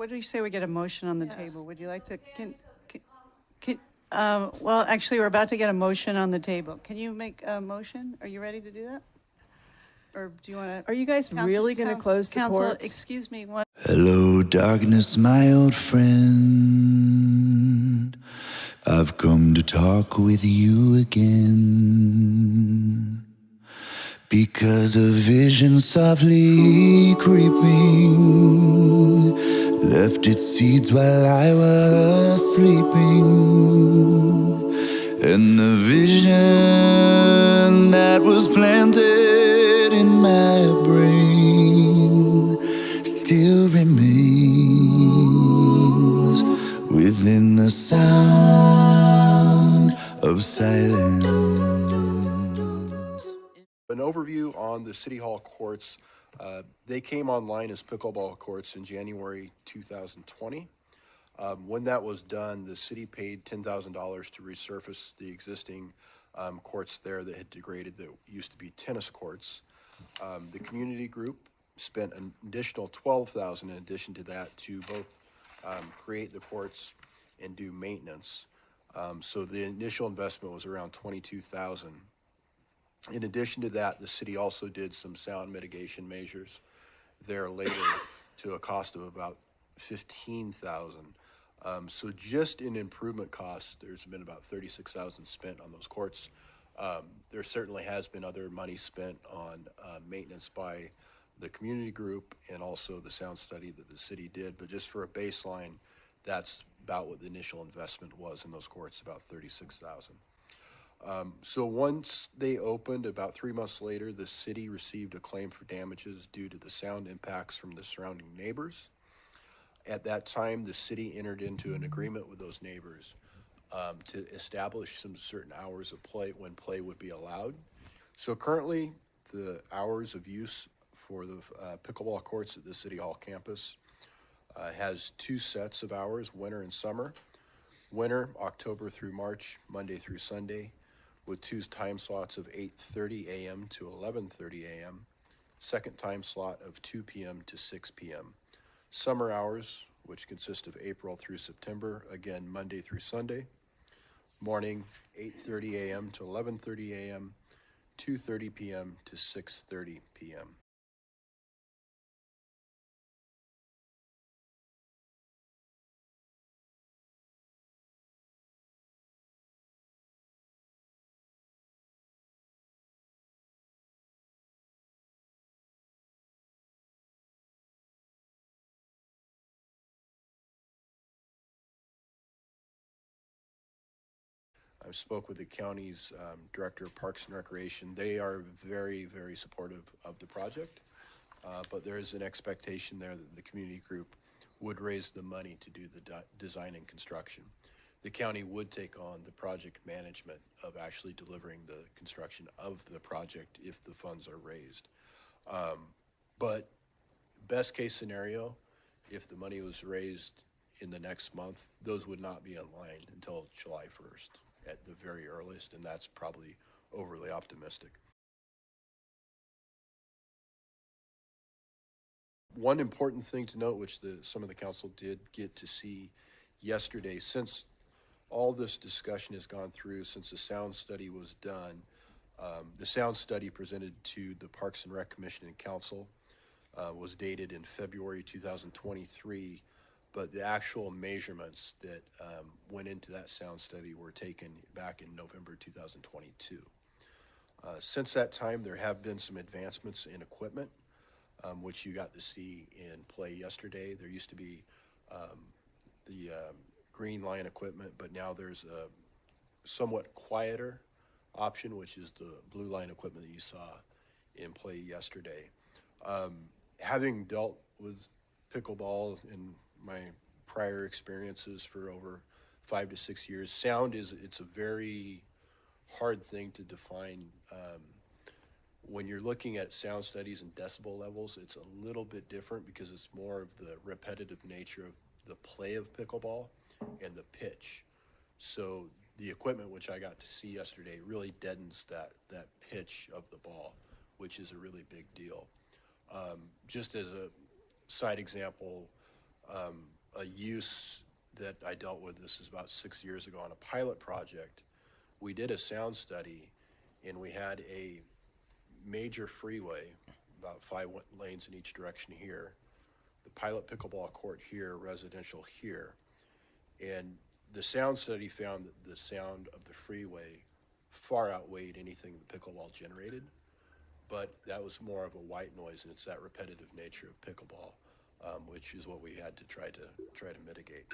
What do you say we get a motion on the table? Would you like to, well, actually, we're about to get a motion on the table. Can you make a motion? Are you ready to do that? Or do you want to? Are you guys really going to close the courts? Excuse me. One. Hello, darkness, my old friend. I've come to talk with you again. Because a vision softly creeping left its seeds while I was sleeping. And the vision that was planted in my brain still remains within the sound of silence. An overview on the City Hall courts. They came online as pickleball courts in January 2020. When that was done, the city paid $10,000 to resurface the existing courts there that had degraded, that used to be tennis courts. The community group spent an additional $12,000 in addition to that to both create the courts and do maintenance. So the initial investment was around $22,000. In addition to that, the city also did some sound mitigation measures there later to a cost of about $15,000. So just in improvement costs, there's been about $36,000 spent on those courts. There certainly has been other money spent on maintenance by the community group and also the sound study that the city did. But just for a baseline, that's about what the initial investment was in those courts, about $36,000. So once they opened, about 3 months later, the city received a claim for damages due to the sound impacts from the surrounding neighbors. At that time, the city entered into an agreement with those neighbors to establish some certain hours of play when play would be allowed. So currently, the hours of use for the pickleball courts at the City Hall campus has 2 sets of hours, winter and summer. Winter, October through March, Monday through Sunday, with 2 time slots of 8:30 a.m. to 11:30 a.m., second time slot of 2 p.m. to 6 p.m. Summer hours, which consist of April through September, again, Monday through Sunday. Morning, 8:30 a.m. to 11:30 a.m., 2:30 p.m. to 6:30 p.m. I spoke with the county's director of Parks and Recreation. They are very, very supportive of the project, but there is an expectation there that the community group would raise the money to do the design and construction. The county would take on the project management of actually delivering the construction of the project if the funds are raised. But best case scenario, if the money was raised in the next month, those would not be online until July 1st at the very earliest, and that's probably overly optimistic. One important thing to note, which some of the council did get to see yesterday, since all this discussion has gone through, since the sound study was done, the sound study presented to the Parks and Rec Commission and Council was dated in February 2023, but the actual measurements that went into that sound study were taken back in November 2022. Since that time, there have been some advancements in equipment, which you got to see in play yesterday. There used to be the green line equipment, but now there's a somewhat quieter option, which is the blue line equipment that you saw in play yesterday. Having dealt with pickleball in my prior experiences for over 5 to 6 years, sound it's a very hard thing to define. When you're looking at sound studies and decibel levels, it's a little bit different because it's more of the repetitive nature of the play of pickleball and the pitch. So the equipment which I got to see yesterday really deadens that pitch of the ball, which is a really big deal. Just as a side example, a use that I dealt with, this is about 6 years ago on a pilot project. We did a sound study and we had a major freeway, about 5 lanes in each direction here, the pilot pickleball court here, residential here. And the sound study found that the sound of the freeway far outweighed anything the pickleball generated. But that was more of a white noise, and it's that repetitive nature of pickleball, which is what we had to try to mitigate.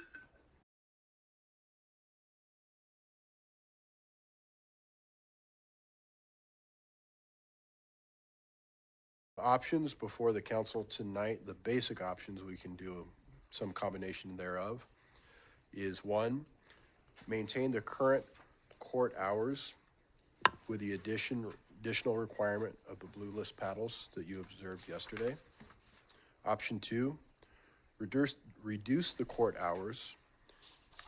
Options before the council tonight, the basic options, we can do some combination thereof, is one, maintain the current court hours with the additional requirement of the blue list paddles that you observed yesterday. Option two, reduce the court hours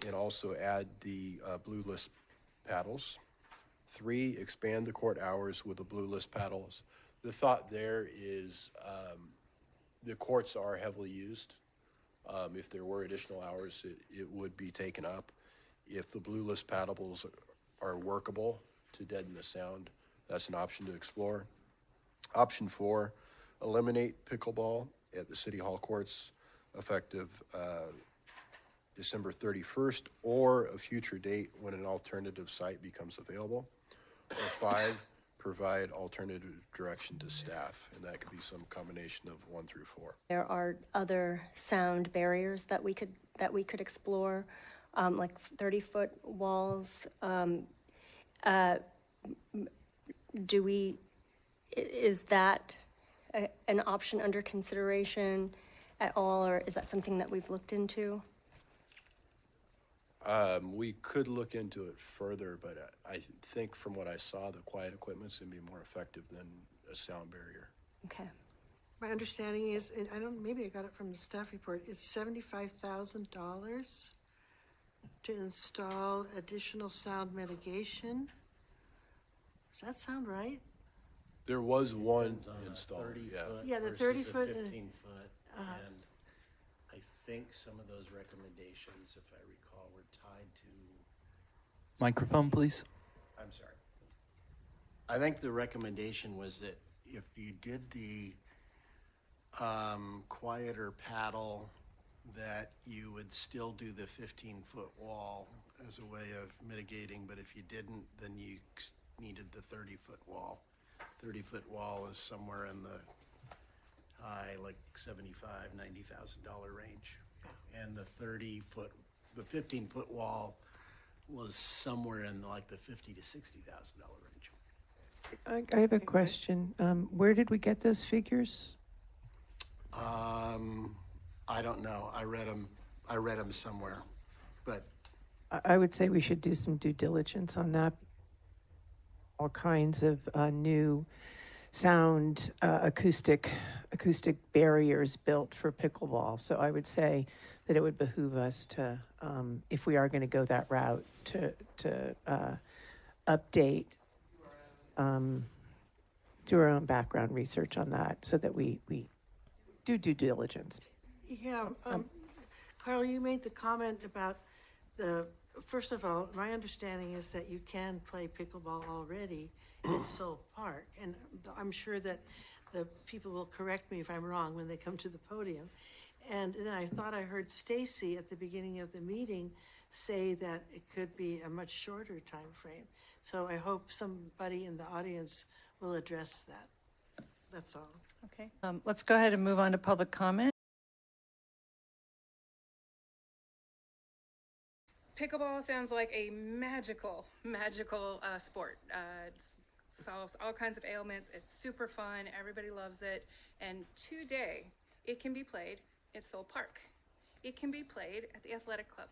and also add the blue list paddles. Three, expand the court hours with the blue list paddles. The thought there is the courts are heavily used. If there were additional hours, it would be taken up. If the blue list paddles are workable to deaden the sound, that's an option to explore. Option four, eliminate pickleball at the City Hall courts effective December 31st or a future date when an alternative site becomes available. Or five, provide alternative direction to staff, and that could be some combination of 1 through 4. There are other sound barriers that we could explore, like 30-foot walls. Is that an option under consideration at all, or is that something that we've looked into? We could look into it further, but I think from what I saw, the quiet equipment's gonna be more effective than a sound barrier. Okay. My understanding is, and maybe I got it from the staff report, it's $75,000 to install additional sound mitigation. Does that sound right? There was one Depends on a installed, 30 yeah. foot Yeah, the versus 30 a foot and- 15 foot, and I think some of those recommendations, if I recall, were tied to, Microphone, please. I'm sorry. I think the recommendation was that if you did the quieter paddle, that you would still do the 15-foot wall as a way of mitigating, but if you didn't, then you needed the 30-foot wall. 30-foot wall is somewhere in the high, like $75,000, $90,000 range. And the 15-foot wall was somewhere in like the $50,000 to $60,000 range. I have a question. Where did we get those figures? I don't know. I read them somewhere, but I would say we should do some due diligence on that. All kinds of new sound, acoustic barriers built for pickleball. So I would say that it would behoove us to, if we are going to go that route, to update, do our own background research on that, so that we do due diligence. Yeah, Carl, you made the comment about first of all, my understanding is that you can play pickleball already in Soul Park. And I'm sure that the people will correct me if I'm wrong when they come to the podium. And then I thought I heard Stacy at the beginning of the meeting say that it could be a much shorter time frame. So I hope somebody in the audience will address that. That's all. Okay, let's go ahead and move on to public comment. Pickleball sounds like a magical sport. It solves all kinds of ailments. It's super fun. Everybody loves it. And today, it can be played at Soul Park. It can be played at the athletic club.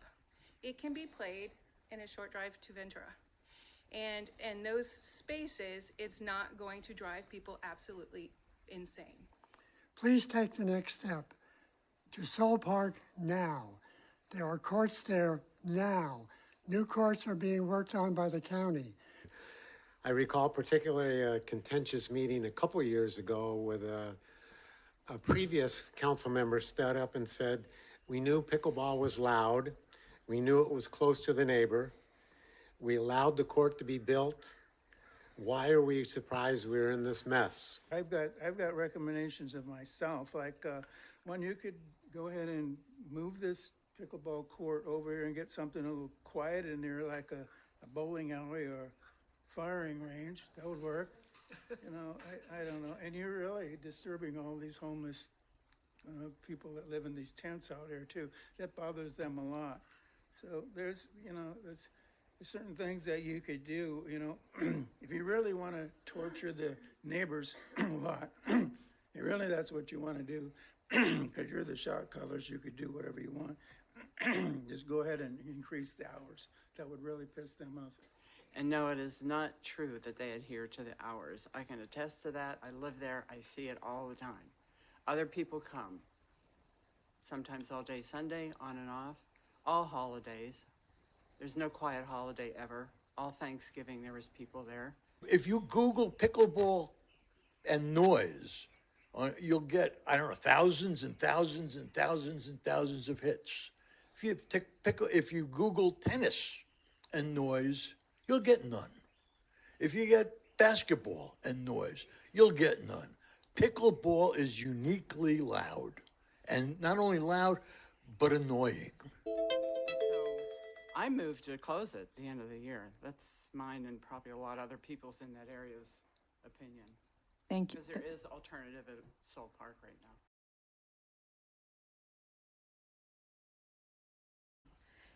It can be played in a short drive to Ventura. And in those spaces, it's not going to drive people absolutely insane. Please take the next step to Soul Park now. There are courts there now. New courts are being worked on by the county. I recall particularly a contentious meeting a couple years ago with a previous council member stood up and said We knew pickleball was loud. We knew it was close to the neighbor. We allowed the court to be built. Why are we surprised we're in this mess? I've got recommendations of myself, like, one, you could go ahead and move this pickleball court over here and get something a little quiet in there, like a bowling alley or firing range. That would work. You know, I don't know. And you're really disturbing all these homeless people that live in these tents out here too. That bothers them a lot. So there's certain things that you could do, you know, if you really want to torture the neighbors a lot, really that's what you want to do, because you're the shot callers, you could do whatever you want. Just go ahead and increase the hours. That would really piss them off. And no, it is not true that they adhere to the hours. I can attest to that. I live there. I see it all the time. Other people come, sometimes all day Sunday, on and off, all holidays. There's no quiet holiday ever. All Thanksgiving, there was people there. If you Google pickleball and noise, you'll get, I don't know, thousands and thousands and thousands and thousands of hits. If you Google tennis and noise, you'll get none. If you get basketball and noise, you'll get none. Pickleball is uniquely loud, and not only loud, but annoying. I moved to close it at the end of the year. That's mine and probably a lot of other people's in that area's opinion. Thank you. Because there is alternative at Soul Park right now.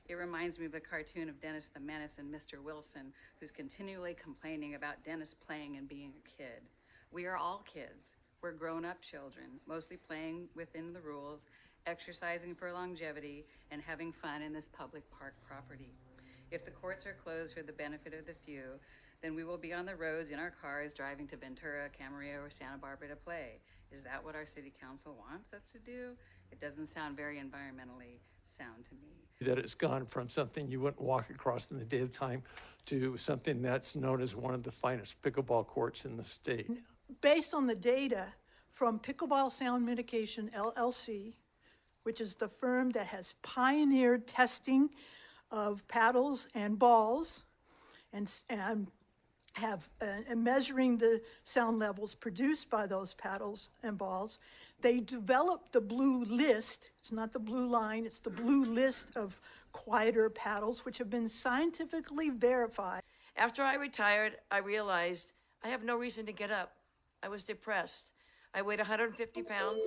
It reminds me of the cartoon of Dennis the Menace and Mr. Wilson, who's continually complaining about Dennis playing and being a kid. We are all kids. We're grown-up children, mostly playing within the rules, exercising for longevity, and having fun in this public park property. If the courts are closed for the benefit of the few, then we will be on the roads in our cars driving to Ventura, Camarillo, or Santa Barbara to play. Is that what our city council wants us to do? It doesn't sound very environmentally sound to me. That it's gone from something you wouldn't walk across in the daytime to something that's known as one of the finest pickleball courts in the state. Based on the data from Pickleball Sound Mitigation LLC, which is the firm that has pioneered testing of paddles and balls and have measuring the sound levels produced by those paddles and balls. They developed the blue list. It's not the blue line, it's the blue list of quieter paddles, which have been scientifically verified. After I retired, I realized I have no reason to get up. I was depressed. I weighed 150 pounds,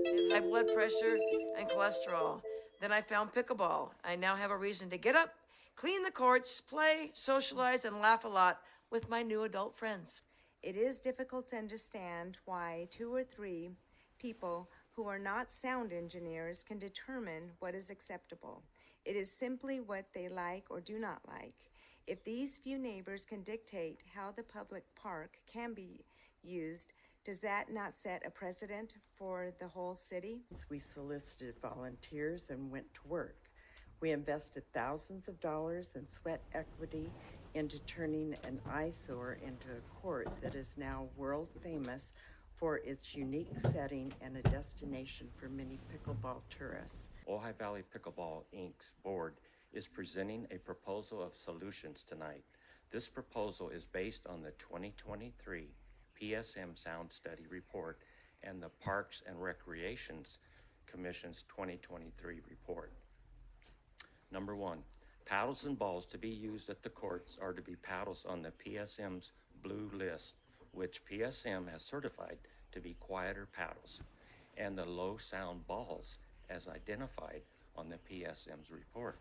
had high blood pressure and cholesterol. Then I found pickleball. I now have a reason to get up, clean the courts, play, socialize, and laugh a lot with my new adult friends. It is difficult to understand why 2 or 3 people who are not sound engineers can determine what is acceptable. It is simply what they like or do not like. If these few neighbors can dictate how the public park can be used, does that not set a precedent for the whole city? We solicited volunteers and went to work. We invested thousands of dollars in sweat equity into turning an eyesore into a court that is now world famous for its unique setting and a destination for many pickleball tourists. Ojai Valley Pickleball, Inc.'s board is presenting a proposal of solutions tonight. This proposal is based on the 2023 PSM Sound Study Report and the Parks and Recreations Commission's 2023 report. Number 1, paddles and balls to be used at the courts are to be paddles on the PSM's blue list, which PSM has certified to be quieter paddles, and the low sound balls as identified on the PSM's report.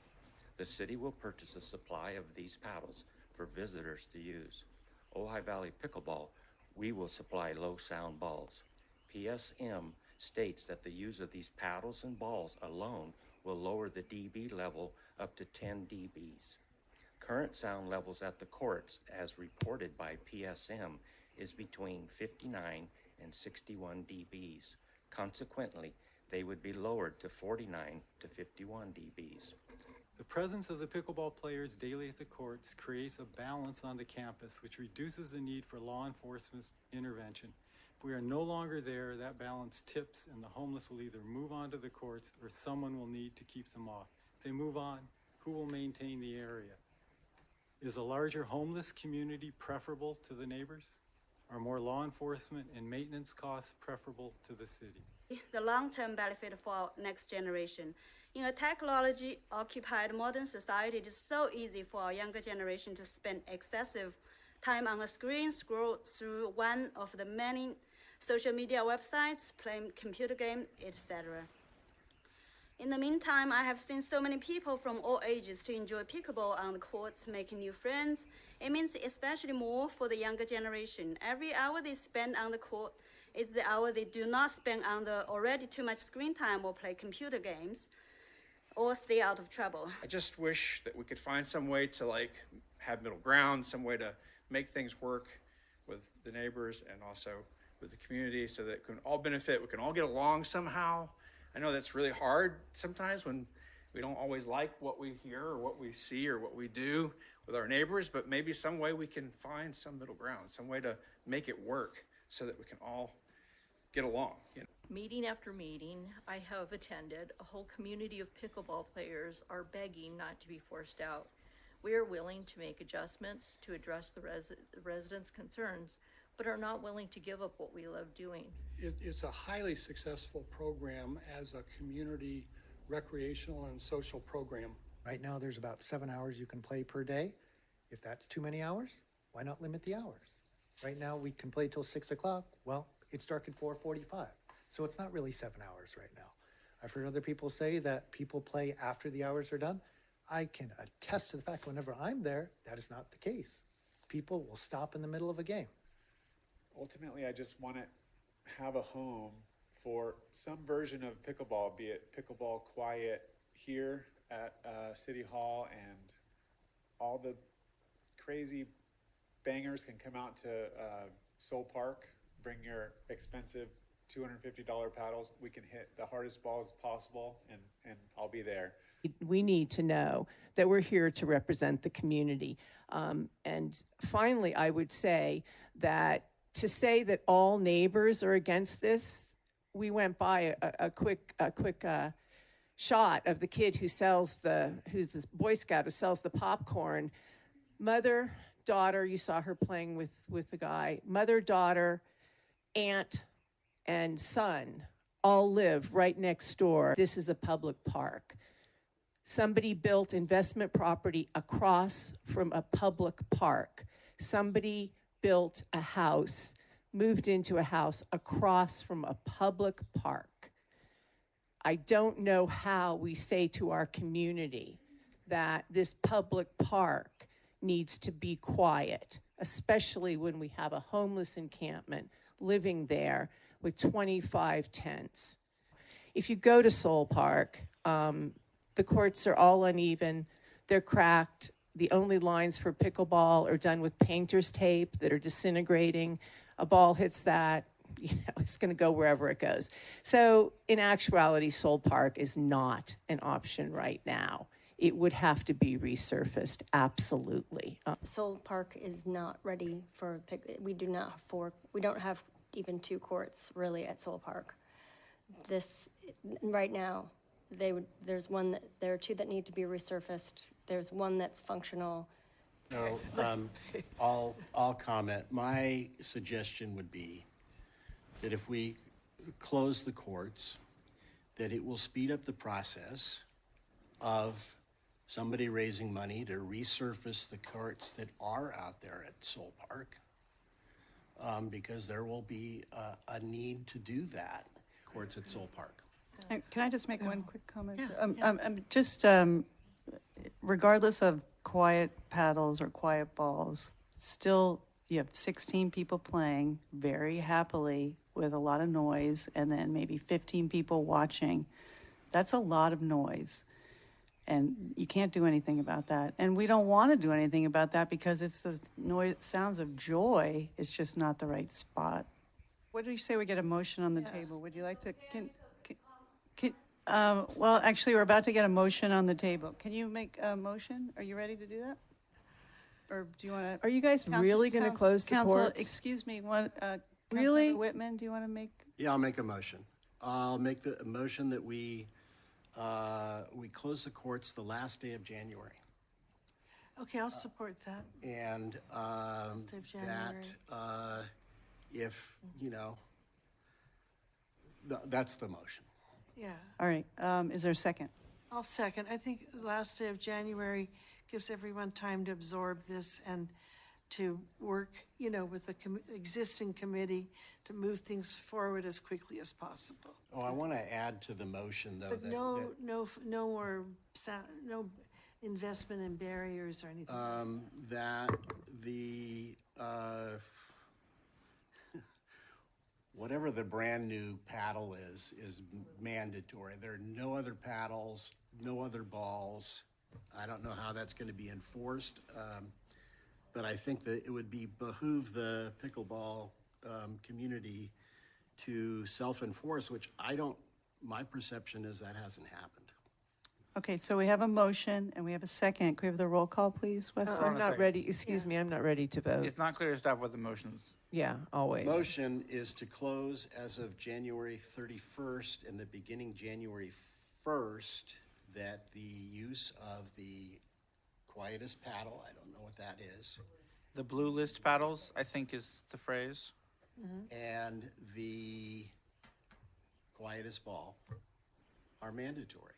The city will purchase a supply of these paddles for visitors to use. Ojai Valley Pickleball, we will supply low sound balls. PSM states that the use of these paddles and balls alone will lower the dB level up to 10 dBs. Current sound levels at the courts, as reported by PSM, is between 59 and 61 dBs. Consequently, they would be lowered to 49 to 51 dBs. The presence of the pickleball players daily at the courts creates a balance on the campus, which reduces the need for law enforcement intervention. If we are no longer there, that balance tips and the homeless will either move onto the courts or someone will need to keep them off. If they move on, who will maintain the area? Is a larger homeless community preferable to the neighbors? Are more law enforcement and maintenance costs preferable to the city? The long-term benefit for our next generation. In a technology-occupied modern society, it is so easy for our younger generation to spend excessive time on a screen, scroll through one of the many social media websites, playing computer games, etc. In the meantime, I have seen so many people from all ages to enjoy pickleball on the courts, making new friends. It means especially more for the younger generation. Every hour they spend on the court is the hour they do not spend on the already too much screen time or play computer games or stay out of trouble. I just wish that we could find some way to like have middle ground, some way to make things work with the neighbors and also with the community so that we can all benefit, we can all get along somehow. I know that's really hard sometimes when we don't always like what we hear or what we see or what we do with our neighbors, but maybe some way we can find some middle ground, some way to make it work so that we can all get along. You know? Meeting after meeting I have attended, a whole community of pickleball players are begging not to be forced out. We are willing to make adjustments to address the residents' concerns, but are not willing to give up what we love doing. It's a highly successful program as a community recreational and social program. Right now, there's about 7 hours you can play per day. If that's too many hours, why not limit the hours? Right now, we can play till 6 o'clock. Well, it's dark at 4:45, so it's not really 7 hours right now. I've heard other people say that people play after the hours are done. I can attest to the fact whenever I'm there, that is not the case. People will stop in the middle of a game. Ultimately, I just want to have a home for some version of pickleball, be it pickleball quiet here at City Hall, and all the crazy bangers can come out to Soul Park, bring your expensive $250 paddles. We can hit the hardest balls possible, and I'll be there. We need to know that we're here to represent the community. And finally, I would say that to say that all neighbors are against this, we went by a quick shot of the kid who's the Boy Scout who sells the popcorn. Mother, daughter, you saw her playing with the guy. Mother, daughter, aunt, and son all live right next door. This is a public park. Somebody built investment property across from a public park. Somebody built a house, moved into a house across from a public park. I don't know how we say to our community that this public park needs to be quiet, especially when we have a homeless encampment living there with 25 tents. If you go to Soul Park, the courts are all uneven, they're cracked. The only lines for pickleball are done with painter's tape that are disintegrating. A ball hits that, it's going to go wherever it goes. So in actuality, Soul Park is not an option right now. It would have to be resurfaced, absolutely. Soul Park is not ready for we don't have even 2 courts really at Soul Park. This right now, there are 2 that need to be resurfaced. There's 1 that's functional. No, I'll comment. My suggestion would be that if we close the courts, that it will speed up the process of somebody raising money to resurface the courts that are out there at Soul Park, because there will be a need to do that, courts at Soul Park. Can I just make one quick comment? Regardless of quiet paddles or quiet balls, still you have 16 people playing very happily with a lot of noise, and then maybe 15 people watching. That's a lot of noise, and you can't do anything about that. And we don't want to do anything about that because it's the noise, sounds of joy. It's just not the right spot. What do you say we get a motion on the table? Would you like to? Well, actually, we're about to get a motion on the table. Can you make a motion? Are you ready to do that? Or do you want to? Are you guys really going to close the Council, courts? excuse me, Really? Whitman, do you want to make? Yeah, I'll make a motion. I'll make the motion that we close the courts the last day of January. Okay, I'll support that. And Last day of January. that if, that's the motion. Yeah, All right, is there a second? I'll second. I think the last day of January gives everyone time to absorb this and to work, with the existing committee to move things forward as quickly as possible. Oh, I want to add to the motion, though, But that no more no investment in barriers or anything. that the whatever the brand new paddle is mandatory. There are no other paddles, no other balls. I don't know how that's going to be enforced, but I think that it would behoove the pickleball community to self-enforce, which my perception is that hasn't happened. Okay, so we have a motion and we have a second. Can we have the roll call, please, Western? I'm not ready, excuse me, I'm not ready to vote. It's not clear to staff what the motion is. Yeah, always. Motion is to close as of January 31st and the beginning January 1st, that the use of the quietest paddle, I don't know what that is, The blue list paddles, I think, is the phrase. and the quietest ball are mandatory.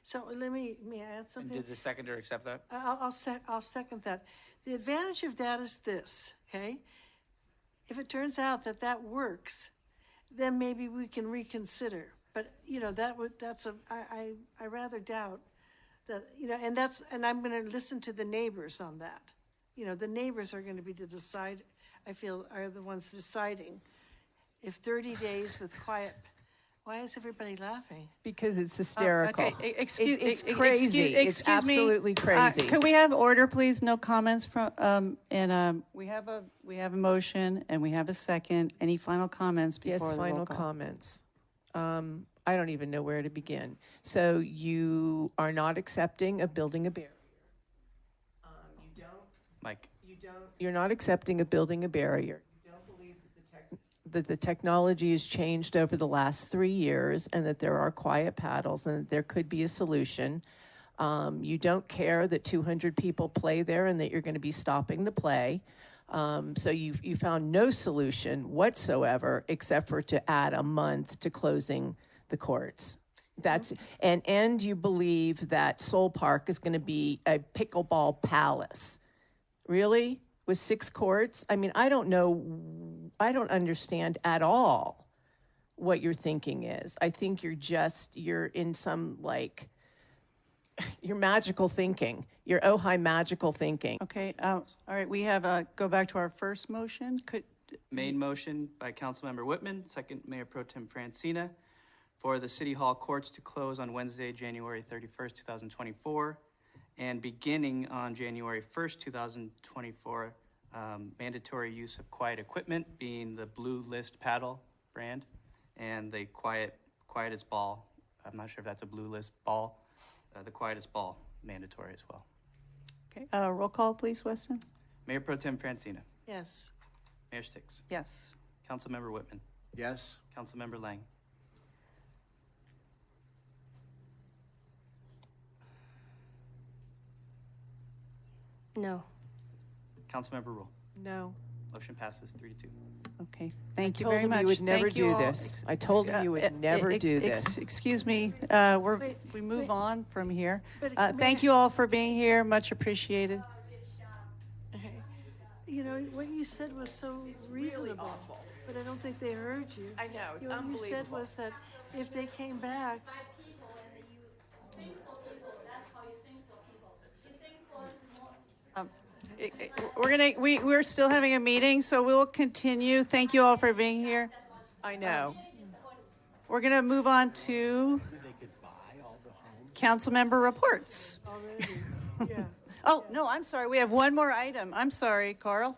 So may I add And something? did the seconder accept that? I'll second that. The advantage of that is this, okay? If it turns out that that works, then maybe we can reconsider. But, I rather doubt that, and I'm gonna listen to the neighbors on that. The neighbors are gonna be I feel, are the ones deciding if 30 days with quiet. Why is everybody laughing? Because it's hysterical. Okay, It's crazy. It's absolutely crazy. Could we have order, please? No comments from, we have a motion and we have a second. Any final comments before Yes, the roll final call? comments. I don't even know where to begin. So you are not accepting of building a barrier. Mike. You're not accepting of building a barrier. You don't believe that the technology has changed over the last 3 years and that there are quiet paddles and that there could be a solution. You don't care that 200 people play there and that you're going to be stopping the play. So you found no solution whatsoever except for to add a month to closing the courts. That's and you believe that Soul Park is going to be a pickleball palace. Really? With 6 courts? I mean, I don't understand at all what your thinking is. I think you're in some you're magical thinking. You're Ojai magical thinking. Okay, all right, we have, go back to our first motion. Main motion by Councilmember Whitman, second Mayor Pro Tem Francina, for the City Hall courts to close on Wednesday, January 31st, 2024, and beginning on January 1st, 2024, mandatory use of quiet equipment being the blue list paddle brand and the quietest ball. I'm not sure if that's a blue list ball. The quietest ball mandatory as well. Okay, roll call, please, Weston? Mayor Pro Tem Francina. Yes. Mayor Sticks. Yes. Councilmember Whitman. Yes. Councilmember Lang. No. Councilmember Rule. No. Motion passes 3-2. Okay, thank you told very him much. you would never Thank you do all. this. I told him you would never do this. Excuse me, we move on from here. But- Thank you all for being here, much appreciated. What you said was so reasonable, but I don't think they heard you. I know, it's What you said unbelievable. was that if they came back, We're still having a meeting, so we'll continue. Thank you all for being here. I know. We're going to move on to council member reports. yeah. Oh, no, I'm sorry. We have one more item. I'm sorry, Carl.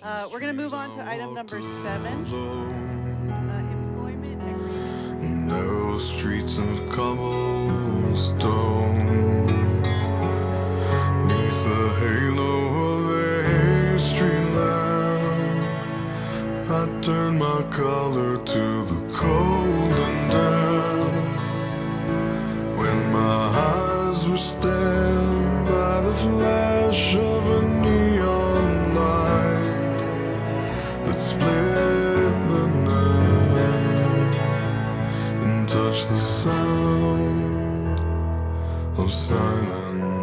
We're going to move on to item number 7. Employment agreement. Narrow streets of cobblestone, neath the halo of a street lamp, color to the cold and damp. When my eyes were stabbed by the flash of a neon light that split the night and touched the sound of silence.